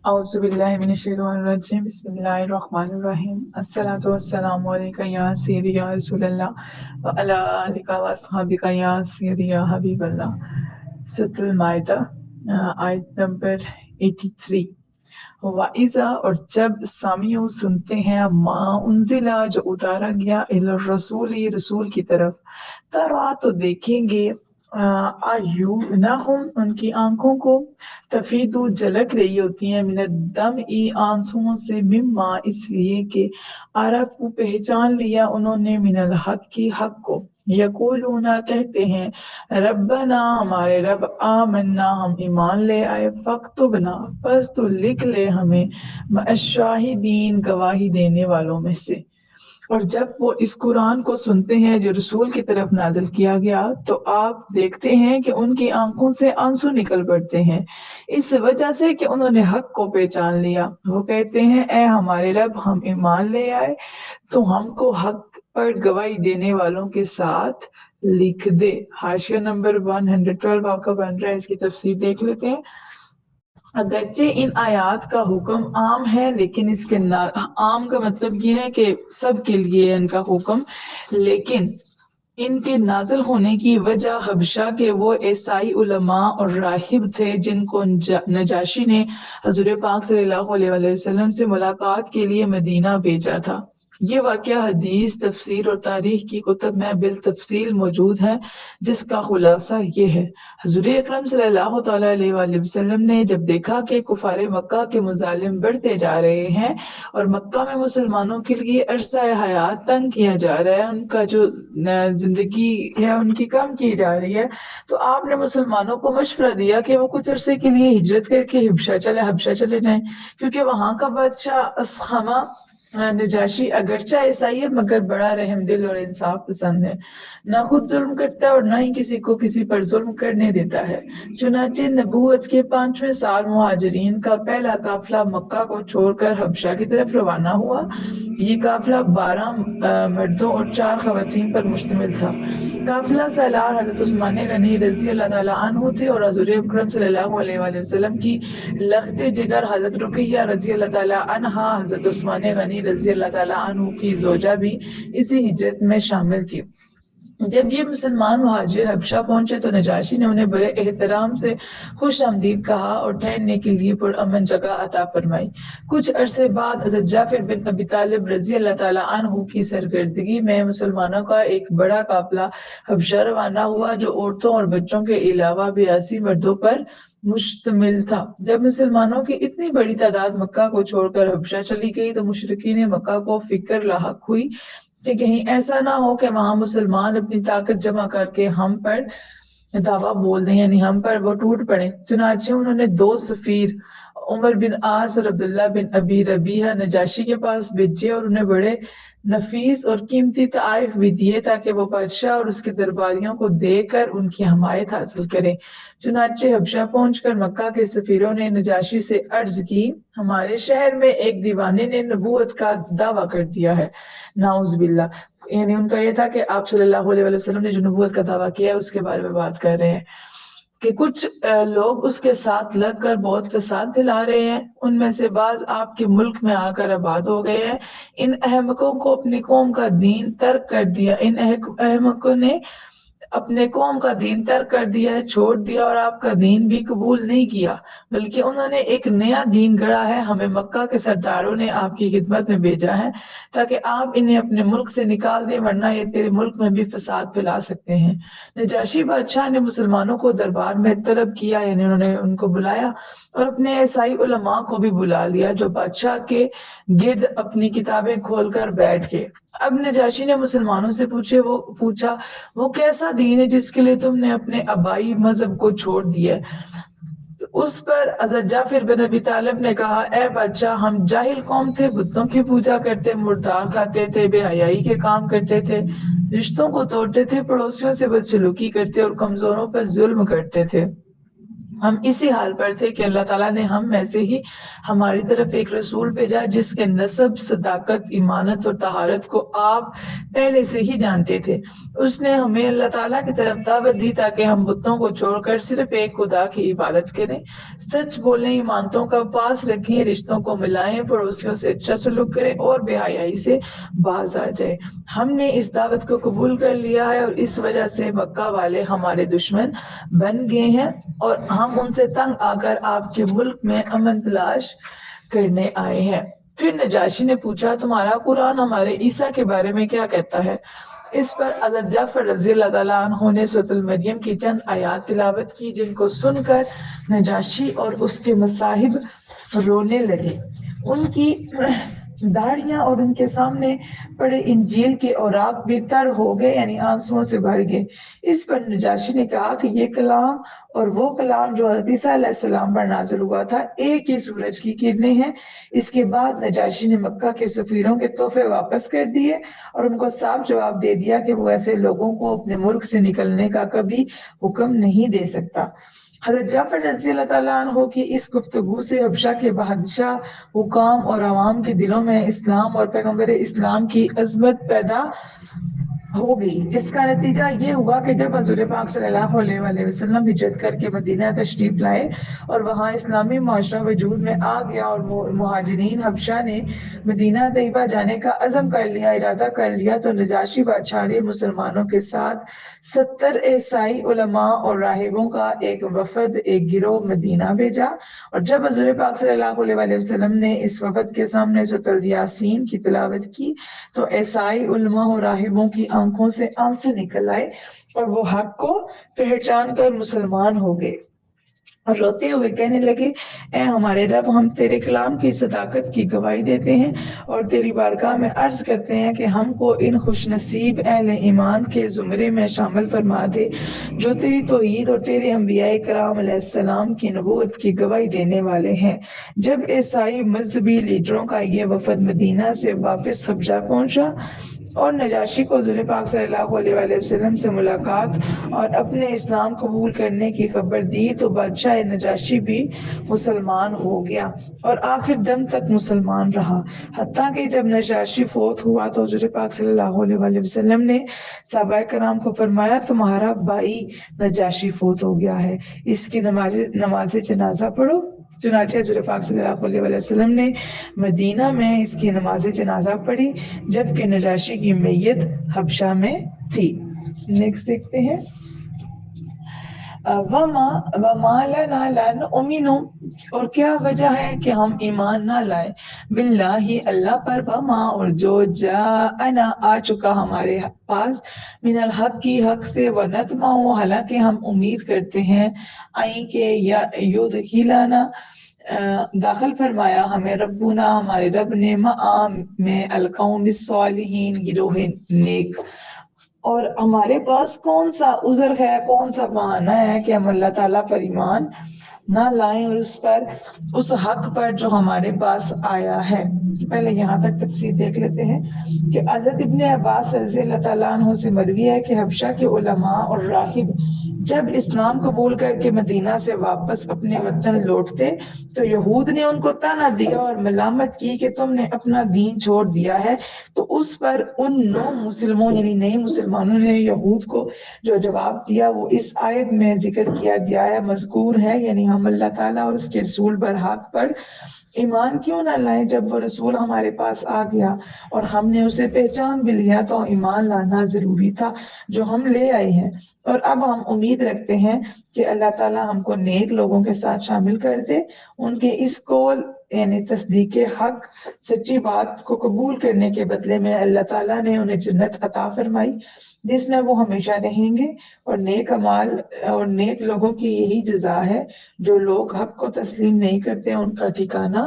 أعوذ بالله من الشيطان الرجيم بسم الله الرحمن الرحيم الصلاة والسلام عليك يا سيدي يا رسول الله وعلى آلك وأصحابك يا سيدي يا حبيب الله. سورة المائدہ آیت نمبر 83. وَإِذَا اور جب سامعوا سنتے ہیں ما انزلہ جو اتارا گیا الی الرسول رسول کی طرف ترا تو دیکھیں گے اعینہم ان کی آنکھوں کو تفیدو جھلک رہی ہوتی ہیں من الدمع آنسوؤں سے مما اس لیے کہ عرفوا پہچان لیا انہوں نے من الحق کی حق کو یقولون کہتے ہیں ربنا ہمارے رب آمنا ہم ایمان لے آئے فاکتبنا پس تو لکھ لے ہمیں مع الشاہدین گواہی دینے والوں میں سے۔ اور جب وہ اس قرآن کو سنتے ہیں جو رسول کی طرف نازل کیا گیا تو آپ دیکھتے ہیں کہ ان کی آنکھوں سے آنسو نکل پڑتے ہیں اس وجہ سے کہ انہوں نے حق کو پہچان لیا۔ وہ کہتے ہیں اے ہمارے رب ہم ایمان لے آئے تو ہم کو حق پر گواہی دینے والوں کے ساتھ لکھ دے۔ حاشیہ نمبر 112 آپ کا بن رہا ہے، اس کی تفسیر دیکھ لیتے ہیں۔ اگرچہ ان آیات کا حکم عام ہے لیکن اس کے عام کا مطلب یہ ہے کہ سب کے لیے ان کا حکم، لیکن ان کے نازل ہونے کی وجہ حبشہ کے وہ عیسائی علماء اور راہب تھے جن کو نجاشی نے حضور پاک صلی اللہ علیہ وآلہ وسلم سے ملاقات کے لیے مدینہ بھیجا تھا۔ یہ واقعہ حدیث، تفسیر اور تاریخ کی کتب میں بالتفصیل موجود ہے، جس کا خلاصہ یہ ہے۔ حضور اکرم صلی اللہ تعالیٰ علیہ وآلہ وسلم نے جب دیکھا کہ کفار مکہ کے مظالم بڑھتے جا رہے ہیں اور مکہ میں مسلمانوں کے لیے عرصہ حیات تنگ کیا جا رہا ہے، ان کا جو زندگی ہے ان کی کم کی جا رہی ہے، تو آپ نے مسلمانوں کو مشورہ دیا کہ وہ کچھ عرصے کے لیے ہجرت کر کے حبشہ چلے جائیں، کیونکہ وہاں کا بادشاہ اسحمہ نجاشی اگرچہ عیسائی ہے مگر بڑا رحم دل اور انصاف پسند ہے، نہ خود ظلم کرتا ہے اور نہ ہی کسی کو کسی پر ظلم کرنے دیتا ہے۔ چنانچہ نبوت کے 5ویں سال مہاجرین کا پہلا قافلہ مکہ کو چھوڑ کر حبشہ کی طرف روانہ ہوا۔ یہ قافلہ 12 مردوں اور 4 خواتین پر مشتمل تھا۔ قافلہ سالار حضرت عثمان غنی رضی اللہ تعالیٰ عنہ تھے اور حضور اکرم صلی اللہ علیہ وآلہ وسلم کی لخت جگر حضرت رقیہ رضی اللہ تعالیٰ عنہا حضرت عثمان غنی رضی اللہ تعالیٰ عنہ کی زوجہ بھی اسی ہجرت میں شامل تھی۔ جب یہ مسلمان مہاجر حبشہ پہنچے تو نجاشی نے انہیں بڑے احترام سے خوش آمدید کہا اور ٹھہرنے کے لیے پرامن جگہ عطا فرمائی۔ کچھ عرصے بعد حضرت جعفر بن ابی طالب رضی اللہ تعالیٰ عنہ کی سرگردگی میں مسلمانوں کا ایک بڑا قافلہ حبشہ روانہ ہوا جو عورتوں اور بچوں کے علاوہ 82 مردوں پر مشتمل تھا۔ جب مسلمانوں کی اتنی بڑی تعداد مکہ کو چھوڑ کر حبشہ چلی گئی تو مشرکین مکہ کو فکر لاحق ہوئی کہ کہیں ایسا نہ ہو کہ وہاں مسلمان اپنی طاقت جمع کر کے ہم پر دعویٰ بول دیں، یعنی ہم پر وہ ٹوٹ پڑے۔ چنانچہ انہوں نے 2 سفیر عمر بن عاص اور عبداللہ بن ابی ربیعہ نجاشی کے پاس بھیجے اور انہیں بڑے نفیس اور قیمتی تحائف بھی دیے تاکہ وہ بادشاہ اور اس کے درباریوں کو دے کر ان کی حمایت حاصل کریں۔ چنانچہ حبشہ پہنچ کر مکہ کے سفیروں نے نجاشی سے عرض کی، ہمارے شہر میں ایک دیوانے نے نبوت کا دعویٰ کر دیا ہے، نعوذ باللہ۔ یعنی ان کا یہ تھا کہ آپ صلی اللہ علیہ وسلم نے جو نبوت کا دعویٰ کیا ہے اس کے بارے میں بات کر رہے ہیں کہ کچھ لوگ اس کے ساتھ لگ کر بہت فساد پھیلا رہے ہیں، ان میں سے بعض آپ کے ملک میں آ کر آباد ہو گئے ہیں۔ ان احمقوں کو اپنی قوم کا دین ترک کر دیا، ان احمقوں نے اپنے قوم کا دین ترک کر دیا ہے، چھوڑ دیا اور آپ کا دین بھی قبول نہیں کیا، بلکہ انہوں نے ایک نیا دین گڑھا ہے۔ ہمیں مکہ کے سرداروں نے آپ کی خدمت میں بھیجا ہے تاکہ آپ انہیں اپنے ملک سے نکال دیں، ورنہ یہ تیرے ملک میں بھی فساد پھیلا سکتے ہیں۔ نجاشی بادشاہ نے مسلمانوں کو دربار میں طلب کیا، یعنی انہوں نے ان کو بلایا اور اپنے عیسائی علماء کو بھی بلا لیا جو بادشاہ کے گرد اپنی کتابیں کھول کر بیٹھ گئے۔ اب نجاشی نے مسلمانوں سے پوچھا وہ کیسا دین ہے جس کے لیے تم نے اپنے آبائی مذہب کو چھوڑ دیا ہے؟ اس پر حضرت جعفر بن ابی طالب نے کہا، اے بادشاہ ہم جاہل قوم تھے، بتوں کی پوجا کرتے، مردار کھاتے تھے، بے حیائی کے کام کرتے تھے، رشتوں کو توڑتے تھے، پڑوسیوں سے بدسلوکی کرتے اور کمزوروں پر ظلم کرتے تھے۔ ہم اسی حال پر تھے کہ اللہ تعالیٰ نے ہم میں سے ہی ہماری طرف ایک رسول بھیجا جس کے نسب، صداقت، ایمانت اور طہارت کو آپ پہلے سے ہی جانتے تھے۔ اس نے ہمیں اللہ تعالیٰ کی طرف دعوت دی تاکہ ہم بتوں کو چھوڑ کر صرف ایک خدا کی عبادت کریں، سچ بولیں، ایمانتوں کا پاس رکھیں، رشتوں کو ملائیں، پڑوسیوں سے اچھا سلوک کریں اور بے حیائی سے باز آ جائیں۔ ہم نے اس دعوت کو قبول کر لیا ہے اور اس وجہ سے مکہ والے ہمارے دشمن بن گئے ہیں اور ہم ان سے تنگ آ کر آپ کے ملک میں امن تلاش کرنے آئے ہیں۔ پھر نجاشی نے پوچھا، تمہارا قرآن ہمارے عیسیٰ کے بارے میں کیا کہتا ہے؟ اس پر حضرت جعفر رضی اللہ تعالیٰ عنہ نے سورۃ المریم کی چند آیات تلاوت کی، جن کو سن کر نجاشی اور اس کے مصاحب رونے لگے۔ ان کی داڑیاں اور ان کے سامنے پڑے انجیل کے اوراق بھی تر ہو گئے، یعنی آنسوؤں سے بھر گئے۔ اس پر نجاشی نے کہا کہ یہ کلام اور وہ کلام جو حضرت عیسیٰ علیہ السلام پر نازل ہوا تھا ایک ہی سورج کی کرنیں ہیں۔ اس کے بعد نجاشی نے مکہ کے سفیروں کے تحفے واپس کر دیے اور ان کو صاف جواب دے دیا کہ وہ ایسے لوگوں کو اپنے ملک سے نکلنے کا کبھی حکم نہیں دے سکتا۔ حضرت جعفر رضی اللہ تعالیٰ عنہ کی اس گفتگو سے حبشہ کے بادشاہ، حکام اور عوام کے دلوں میں اسلام اور پیغمبر اسلام کی عظمت پیدا ہو گئی، جس کا نتیجہ یہ ہوا کہ جب حضور پاک صلی اللہ علیہ وآلہ وسلم ہجرت کر کے مدینہ تشریف لائے اور وہاں اسلامی معاشرہ وجود میں آ گیا اور مہاجرین حبشہ نے مدینہ طیبہ جانے کا عزم کر لیا، ارادہ کر لیا، تو نجاشی بادشاہ نے مسلمانوں کے ساتھ 70 عیسائی علماء اور راہبوں کا ایک وفد، ایک گروہ مدینہ بھیجا۔ اور جب حضور پاک صلی اللہ علیہ وآلہ وسلم نے اس وفد کے سامنے سورۃ الیاسین کی تلاوت کی تو عیسائی علماء اور راہبوں کی آنکھوں سے آنسو نکل آئے اور وہ حق کو پہچان کر مسلمان ہو گئے اور روتے ہوئے کہنے لگے، اے ہمارے رب، ہم تیرے کلام کی صداقت کی گواہی دیتے ہیں اور تیری بارگاہ میں عرض کرتے ہیں کہ ہم کو ان خوش نصیب اہل ایمان کے زمرے میں شامل فرما دے جو تیری توحید اور تیرے انبیاء کرام علیہ السلام کی نبوت کی گواہی دینے والے ہیں۔ جب عیسائی مذہبی لیڈروں کا یہ وفد مدینہ سے واپس حبشہ پہنچا اور نجاشی کو حضور پاک صلی اللہ علیہ وآلہ وسلم سے ملاقات اور اپنے اسلام قبول کرنے کی خبر دی تو بادشاہ نجاشی بھی مسلمان ہو گیا اور آخر دم تک مسلمان رہا، حتیٰ کہ جب نجاشی فوت ہوا تو حضور پاک صلی اللہ علیہ وآلہ وسلم نے صحابہ کرام کو فرمایا، تمہارا بھائی نجاشی فوت ہو گیا ہے، اس کی نماز جنازہ پڑھو۔ چنانچہ حضور پاک صلی اللہ علیہ وآلہ وسلم نے مدینہ میں اس کی نماز جنازہ پڑھی جبکہ نجاشی کی میت حبشہ میں تھی۔ نیکسٹ دیکھتے ہیں، وَمَا لَنَا لَا نُؤْمِنُ، اور کیا وجہ ہے کہ ہم ایمان نہ لائیں، بِاللَّهِ، اللہ پر، وَمَا، اور جو جَاءَنَا، آ چکا ہمارے پاس، من الحق کی حق سے، وَنَطْمَعُ، حالانکہ ہم امید کرتے ہیں، آئیں کہ یدخلنا، داخل فرمایا ہمیں، ربنا، ہمارے رب نے، میں القوم الصالحین، گروہ نیک۔ اور ہمارے پاس کون سا عذر ہے، کون سا بہانہ ہے کہ ہم اللہ تعالیٰ پر ایمان نہ لائیں اور اس حق پر جو ہمارے پاس آیا ہے۔ پہلے یہاں تک تفسیر دیکھ لیتے ہیں کہ حضرت ابن عباس رضی اللہ تعالیٰ عنہ سے مروی ہے کہ حبشہ کے علماء اور راہب جب اسلام قبول کر کے مدینہ سے واپس اپنے وطن لوٹتے تو یہود نے ان کو طعنہ دیا اور ملامت کی کہ تم نے اپنا دین چھوڑ دیا ہے، تو اس پر ان نو مسلموں یعنی نئے مسلمانوں نے یہود کو جو جواب دیا وہ اس آیت میں ذکر کیا گیا ہے، مذکور ہے، یعنی ہم اللہ تعالیٰ اور اس کے رسول برحق پر ایمان کیوں نہ لائیں جب وہ رسول ہمارے پاس آ گیا اور ہم نے اسے پہچان بھی لیا تو ایمان لانا ضروری تھا جو ہم لے آئے ہیں، اور اب ہم امید رکھتے ہیں کہ اللہ تعالیٰ ہم کو نیک لوگوں کے ساتھ شامل کر دے۔ ان کے اس قول یعنی تصدیق حق، سچی بات کو قبول کرنے کے بدلے میں اللہ تعالیٰ نے انہیں جنت عطا فرمائی جس میں وہ ہمیشہ رہیں گے، اور نیک اعمال اور نیک لوگوں کی یہی جزا ہے، جو لوگ حق کو تسلیم نہیں کرتے ان کا ٹھکانہ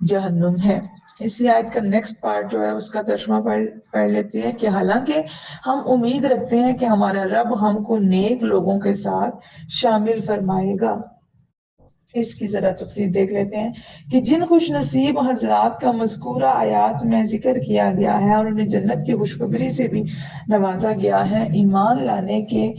جہنم ہے۔ اسی آیت کا نیکسٹ پارٹ جو ہے اس کا ترجمہ پڑھ لیتے ہیں کہ حالانکہ ہم امید رکھتے ہیں کہ ہمارا رب ہم کو نیک لوگوں کے ساتھ شامل فرمائے گا۔ اس کی ذرا تفصیل دیکھ لیتے ہیں کہ جن خوش نصیب حضرات کا مذکورہ آیات میں ذکر کیا گیا ہے اور انہیں جنت کی خوشخبری سے بھی نوازا گیا ہے، ایمان لانے کے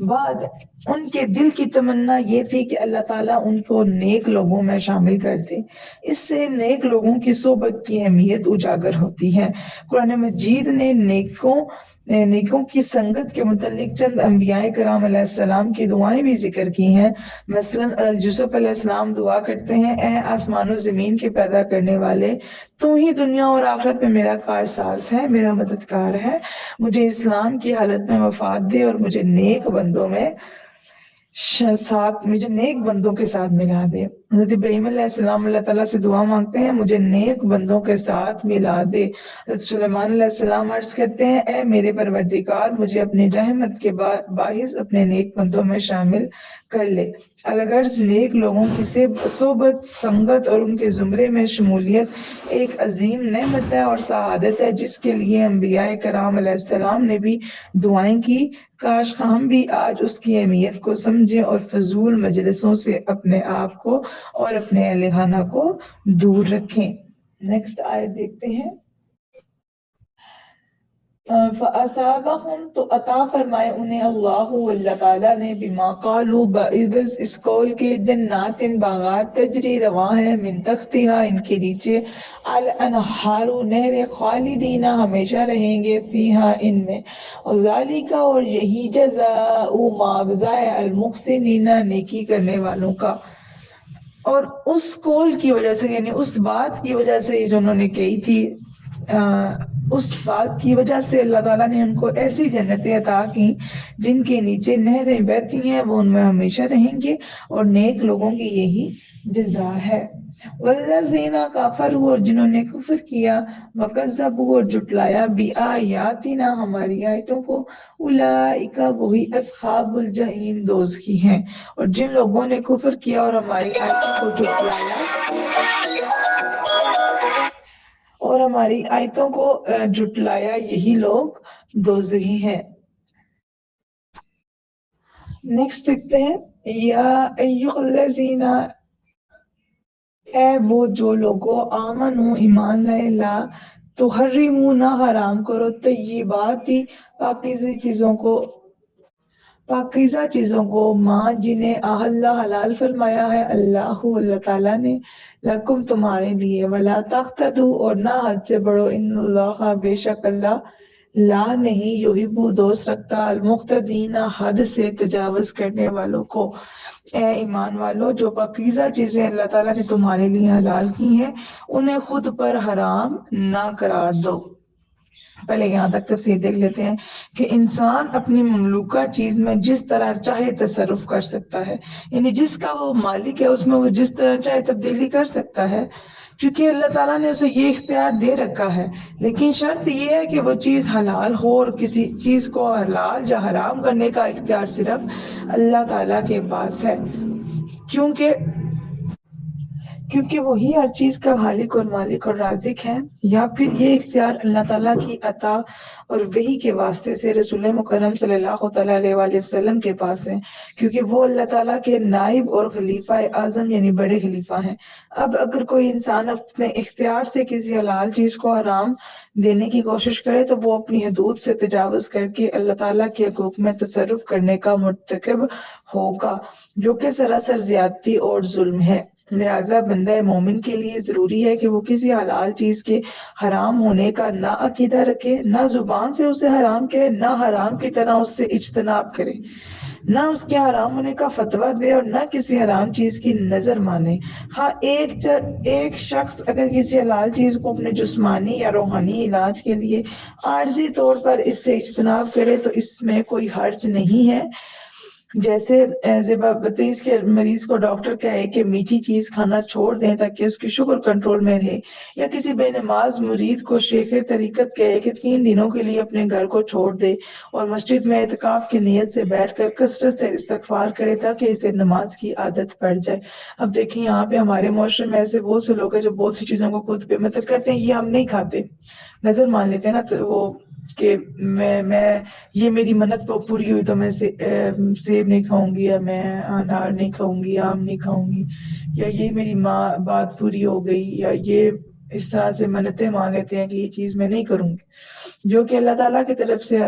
بعد ان کے دل کی تمنا یہ تھی کہ اللہ تعالیٰ ان کو نیک لوگوں میں شامل کر دے۔ اس سے نیک لوگوں کی صحبت کی اہمیت اجاگر ہوتی ہے۔ قرآن مجید نے نیکوں کی سنگت کے متعلق چند انبیاء کرام علیہ السلام کی دعائیں بھی ذکر کی ہیں۔ مثلا یوسف علیہ السلام دعا کرتے ہیں، اے آسمان و زمین کے پیدا کرنے والے، تو ہی دنیا اور آخرت میں میرا کارساز ہے، میرا مددگار ہے، مجھے اسلام کی حالت میں وفات دے اور مجھے نیک بندوں کے ساتھ ملا دے۔ حضرت ابراہیم علیہ السلام اللہ تعالیٰ سے دعا مانگتے ہیں، مجھے نیک بندوں کے ساتھ ملا دے۔ حضرت سلیمان علیہ السلام عرض کرتے ہیں، اے میرے پروردگار، مجھے اپنی رحمت کے باعث اپنے نیک بندوں میں شامل کر لے۔ الغرض نیک لوگوں کی صحبت، سنگت اور ان کے زمرے میں شمولیت ایک عظیم نعمت ہے اور سعادت ہے، جس کے لیے انبیاء کرام علیہ السلام نے بھی دعائیں کی۔ کاش ہم بھی آج اس کی اہمیت کو سمجھیں اور فضول مجلسوں سے اپنے آپ کو اور اپنے اہل خانہ کو دور رکھیں۔ نیکسٹ آیت دیکھتے ہیں۔ فَأَصَابَهُمْ، تو عطا فرمائے انہیں اللہ تعالیٰ نے، بما قالوا، بعوض اس قول کے، جنات، باغات، تجری رواں ہے، من تحتہا، ان کے نیچے، الانہار، نہریں، خالدین، ہمیشہ رہیں گے، فیہا، ان میں، وذالک، اور یہی، جزاء، معاوضہ ہے، المحسنین، نیکی کرنے والوں کا۔ اور اس قول کی وجہ سے، یعنی اس بات کی وجہ سے جو انہوں نے کہی تھی، اس بات کی وجہ سے اللہ تعالیٰ نے ان کو ایسی جنتیں عطا کی جن کے نیچے نہریں بہتی ہیں، وہ ان میں ہمیشہ رہیں گے، اور نیک لوگوں کی یہی جزا ہے۔ والذین کفروا، اور جنہوں نے کفر کیا، وکذبوا، اور جھٹلایا، بآیاتنا، ہماری آیتوں کو، اولئک، وہی، اصحاب الجحیم، دوزخی ہیں۔ اور جن لوگوں نے کفر کیا اور ہماری آیتوں کو جھٹلایا، یہی لوگ دوزخی ہیں۔ نیکسٹ دیکھتے ہیں، یا ایھا الذین، اے وہ جو لوگوں، آمنو، ایمان لائے، لا تحرموا، نہ حرام کرو، طیبات، پاکیزہ چیزوں کو، ماں، جنہیں احل، حلال فرمایا ہے، اللہ تعالیٰ نے، لکم، تمہارے لیے، ولا تعتدوا، اور نہ حد سے بڑھو، ان اللہ، بے شک اللہ، لا، نہیں، یحب، دوست رکھتا، المعتدین، حد سے تجاوز کرنے والوں کو۔ اے ایمان والو، جو پاکیزہ چیزیں اللہ تعالیٰ نے تمہارے لیے حلال کی ہیں، انہیں خود پر حرام نہ قرار دو۔ پہلے یہاں تک تفسیر دیکھ لیتے ہیں کہ انسان اپنی مملوکہ چیز میں جس طرح چاہے تصرف کر سکتا ہے، یعنی جس کا وہ مالک ہے اس میں وہ جس طرح چاہے تبدیلی کر سکتا ہے، کیونکہ اللہ تعالیٰ نے اسے یہ اختیار دے رکھا ہے۔ لیکن شرط یہ ہے کہ وہ چیز حلال ہو، اور کسی چیز کو حلال یا حرام کرنے کا اختیار صرف اللہ تعالیٰ کے پاس ہے، کیونکہ وہی ہر چیز کا خالق اور مالک اور رازق ہے، یا پھر یہ اختیار اللہ تعالیٰ کی عطا اور وحی کے واسطے سے رسول مکرم صلی اللہ تعالیٰ علیہ وآلہ وسلم کے پاس ہے، کیونکہ وہ اللہ تعالیٰ کے نائب اور خلیفہ اعظم، یعنی بڑے خلیفہ ہیں۔ اب اگر کوئی انسان اپنے اختیار سے کسی حلال چیز کو حرام دینے کی کوشش کرے تو وہ اپنی حدود سے تجاوز کر کے اللہ تعالیٰ کے حقوق میں تصرف کرنے کا مرتکب ہوگا، جو کہ سراسر زیادتی اور ظلم ہے۔ لہٰذا بندہ مومن کے لیے ضروری ہے کہ وہ کسی حلال چیز کے حرام ہونے کا نہ عقیدہ رکھے، نہ زبان سے اسے حرام کہے، نہ حرام کی طرح اس سے اجتناب کرے، نہ اس کے حرام ہونے کا فتویٰ دے، اور نہ کسی حرام چیز کی نظر مانے۔ ہاں، ایک شخص اگر کسی حلال چیز کو اپنے جسمانی یا روحانی علاج کے لیے عارضی طور پر اس سے اجتناب کرے تو اس میں کوئی حرج نہیں ہے۔ جیسے ذیابیطس کے مریض کو ڈاکٹر کہے کہ میٹھی چیز کھانا چھوڑ دیں تاکہ اس کی شوگر کنٹرول میں رہے، یا کسی بے نماز مرید کو شیخ طریقت کہے کہ 3 دنوں کے لیے اپنے گھر کو چھوڑ دے اور مسجد میں اعتکاف کی نیت سے بیٹھ کر کثرت سے استغفار کرے تاکہ اسے نماز کی عادت پڑ جائے۔ اب دیکھیں یہاں پہ ہمارے معاشرے میں ایسے بہت سے لوگ ہیں جو بہت سی چیزوں کو خود پہ مطلب کرتے ہیں یہ ہم نہیں کھاتے، نظر مان لیتے ہیں نا، تو وہ کہ میں یہ میری منت پوری ہوئی تو میں سیب نہیں کھاؤں گی، یا میں انار نہیں کھاؤں گی، آم نہیں کھاؤں گی، یا یہ میری بات پوری ہو گئی، یا یہ اس طرح سے منتیں مانگ لیتے ہیں کہ یہ چیز میں نہیں کروں گی جو کہ اللہ تعالیٰ کی طرف سے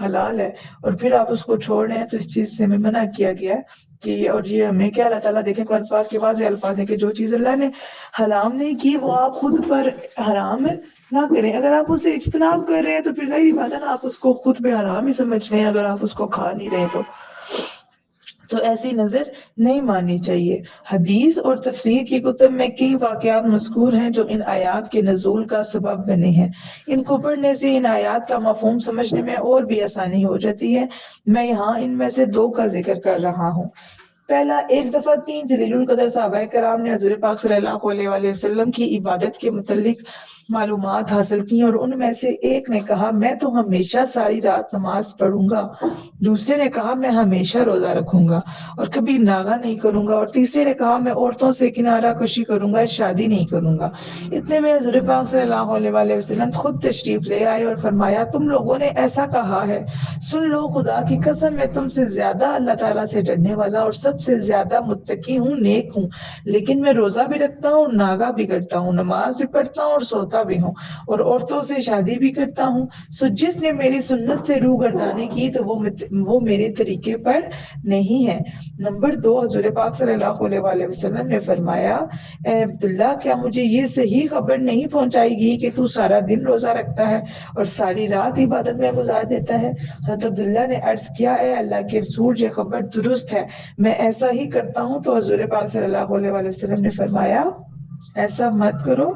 حلال ہے، اور پھر آپ اس کو چھوڑ رہے ہیں تو اس چیز سے ہمیں منع کیا گیا ہے کہ، اور یہ ہمیں کیا اللہ تعالیٰ دیکھیں قرآن پاک کے واضح الفاظ ہیں کہ جو چیز اللہ نے حرام نہیں کی وہ آپ خود پر حرام ہے نہ کریں۔ اگر آپ اسے اجتناب کر رہے ہیں تو پھر ظاہری بات ہے نا آپ اس کو خود پہ حرام ہی سمجھ رہے ہیں، اگر آپ اس کو کھا نہیں رہے تو ایسی نظر نہیں ماننی چاہیے۔ حدیث اور تفسیر کی کتب میں کئی واقعات مذکور ہیں جو ان آیات کے نزول کا سبب بنے ہیں۔ ان کو پڑھنے سے ان آیات کا مفہوم سمجھنے میں اور بھی آسانی ہو جاتی ہے۔ میں یہاں ان میں سے 2 کا ذکر کر رہا ہوں۔ پہلا، ایک دفعہ 3 جلیل القدر صحابہ کرام نے حضور پاک صلی اللہ علیہ وسلم کی عبادت کے متعلق معلومات حاصل کی، اور ان میں سے ایک نے کہا میں تو ہمیشہ ساری رات نماز پڑھوں گا، دوسرے نے کہا میں ہمیشہ روزہ رکھوں گا اور کبھی ناغہ نہیں کروں گا، اور تیسرے نے کہا میں عورتوں سے کنارہ کشی کروں گا، شادی نہیں کروں گا۔ اتنے میں حضور پاک صلی اللہ علیہ وسلم خود تشریف لے آئے اور فرمایا تم لوگوں نے ایسا کہا ہے، سن لو خدا کی قسم میں تم سے زیادہ اللہ تعالیٰ سے ڈرنے والا اور سب سے زیادہ متقی ہوں، نیک ہوں، لیکن میں روزہ بھی رکھتا ہوں، ناغہ بھی کرتا ہوں، نماز بھی پڑھتا ہوں اور سوتا بھی ہوں، اور عورتوں سے شادی بھی کرتا ہوں۔ سو جس نے میری سنت سے روگردانی کی تو وہ میرے طریقے پر نہیں ہے۔ نمبر 2، حضور پاک صلی اللہ علیہ وسلم نے فرمایا اے عبداللہ کیا مجھے یہ صحیح خبر نہیں پہنچائے گی کہ تو سارا دن روزہ رکھتا ہے اور ساری رات عبادت میں گزار دیتا ہے؟ حضرت عبداللہ نے عرض کیا اے اللہ کے رسول یہ خبر درست ہے، میں ایسا ہی کرتا ہوں۔ تو حضور پاک صلی اللہ علیہ وسلم نے فرمایا ایسا مت کرو،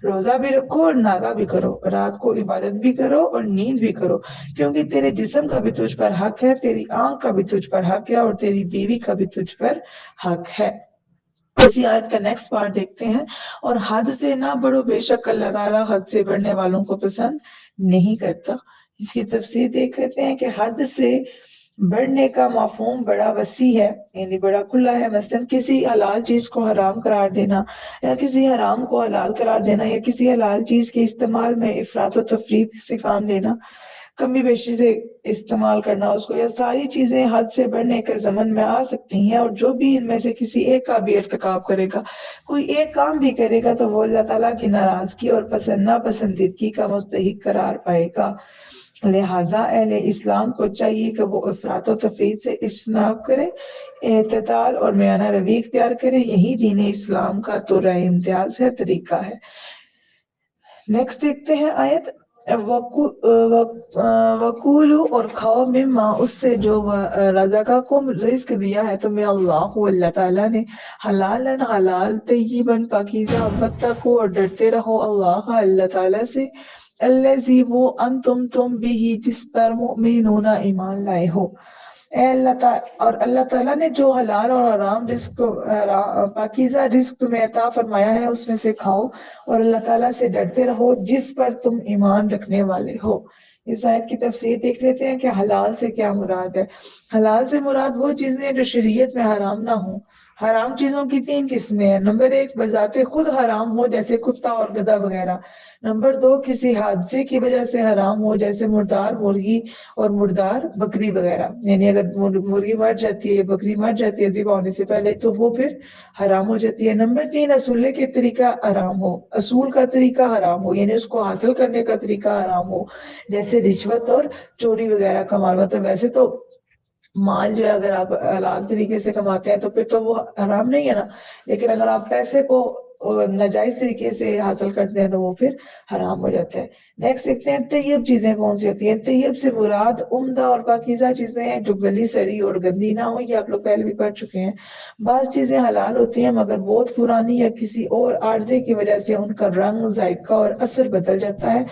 روزہ بھی رکھو اور ناغہ بھی کرو، رات کو عبادت بھی کرو اور نیند بھی کرو، کیونکہ تیرے جسم کا بھی تجھ پر حق ہے، تیری آنکھ کا بھی تجھ پر حق ہے اور تیری بیوی کا بھی تجھ پر حق ہے۔ اسی آیت کا نیکسٹ پارٹ دیکھتے ہیں، اور حد سے نہ بڑھو، بے شک اللہ تعالیٰ حد سے بڑھنے والوں کو پسند نہیں کرتا۔ اس کی تفسیر دیکھ لیتے ہیں کہ حد سے بڑھنے کا مفہوم بڑا وسیع ہے، یعنی بڑا کھلا ہے۔ مثلا کسی حلال چیز کو حرام قرار دینا، یا کسی حرام کو حلال قرار دینا، یا کسی حلال چیز کے استعمال میں افراط و تفریط سے کام لینا، کمی بیشی سے استعمال کرنا اس کو، یا ساری چیزیں حد سے بڑھنے کے ضمن میں آ سکتی ہیں، اور جو بھی ان میں سے کسی ایک کا بھی ارتکاب کرے گا، کوئی ایک کام بھی کرے گا تو وہ اللہ تعالیٰ کی ناراضگی اور ناپسندیدگی کا مستحق قرار پائے گا۔ لہٰذا اہل اسلام کو چاہیے کہ وہ افراط و تفریط سے اجتناب کرے، اعتدال اور میانہ روی اختیار کرے، یہی دین اسلام کا تو راہ امتیاز ہے، طریقہ ہے۔ نیکسٹ دیکھتے ہیں آیت، وَقُولُوا اور کھاؤ مما اس سے جو رزقکم رزق دیا ہے تمہیں اللہ تعالیٰ نے، حلالن حلال، طیباً پاکیزہ، واتقوا اور ڈرتے رہو اللہ تعالیٰ سے، الذی وہ تم بھی جس پر مؤمنون ایمان لائے ہو۔ اے اللہ تعالیٰ نے جو حلال اور حرام رزق پاکیزہ رزق تمہیں عطا فرمایا ہے اس میں سے کھاؤ، اور اللہ تعالیٰ سے ڈرتے رہو جس پر تم ایمان رکھنے والے ہو۔ اس آیت کی تفسیر دیکھ لیتے ہیں کہ حلال سے کیا مراد ہے۔ حلال سے مراد وہ چیزیں جو شریعت میں حرام نہ ہوں۔ حرام چیزوں کی 3 قسمیں ہیں۔ نمبر 1، بذات خود حرام ہو جیسے کتا اور گدھا وغیرہ۔ نمبر 2، کسی حادثے کی وجہ سے حرام ہو جیسے مردار مرغی اور مردار بکری وغیرہ، یعنی اگر مرغی مر جاتی ہے یا بکری مر جاتی ہے ذبح ہونے سے پہلے تو وہ پھر حرام ہو جاتی ہے۔ نمبر 3، اصولے کے طریقہ حرام ہو، اصول کا طریقہ حرام ہو، یعنی اس کو حاصل کرنے کا طریقہ حرام ہو، جیسے رشوت اور چوری وغیرہ کا مال۔ مطلب ویسے تو مال جو ہے اگر آپ حلال طریقے سے کماتے ہیں تو پھر تو وہ حرام نہیں ہے نا، لیکن اگر آپ پیسے کو ناجائز طریقے سے حاصل کرتے ہیں تو وہ پھر حرام ہو جاتا ہے۔ نیکسٹ دیکھتے ہیں طیب چیزیں کون سی ہوتی ہیں۔ طیب سے مراد عمدہ اور پاکیزہ چیزیں ہیں جو گلی سڑی اور گندی نہ ہو، یہ آپ لوگ پہلے بھی پڑھ چکے ہیں۔ بعض چیزیں حلال ہوتی ہیں مگر بہت پرانی یا کسی اور عارضے کی وجہ سے ان کا رنگ، ذائقہ اور اثر بدل جاتا ہے،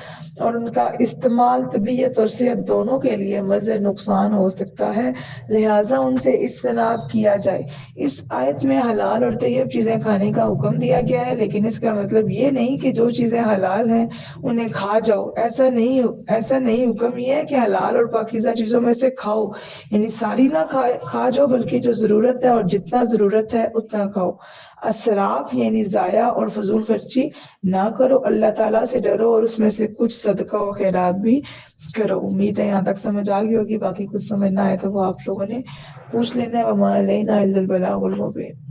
اور ان کا استعمال طبیعت اور صحت دونوں کے لیے مضر نقصان ہو سکتا ہے، لہٰذا ان سے اجتناب کیا جائے۔ اس آیت میں حلال اور طیب چیزیں کھانے کا حکم دیا گیا ہے، لیکن اس کا مطلب یہ نہیں کہ جو چیزیں حلال ہیں انہیں کھا جاؤ، ایسا نہیں۔ حکم یہ ہے کہ حلال اور پاکیزہ چیزوں میں سے کھاؤ، یعنی ساری نہ کھا جاؤ بلکہ جو ضرورت ہے اور جتنا ضرورت ہے اتنا کھاؤ۔ اسراف یعنی ضائع اور فضول خرچی نہ کرو، اللہ تعالیٰ سے ڈرو اور اس میں سے کچھ صدقہ و خیرات بھی کرو۔ امید ہے یہاں تک سمجھ آ گئی ہوگی، باقی کچھ سمجھ نہ آئے تو وہ آپ لوگوں نے پوچھ لینا ہے۔ وَمَا عَلَيْنَا إِلَّا الْبَلَاغُ الْمُبِينُ۔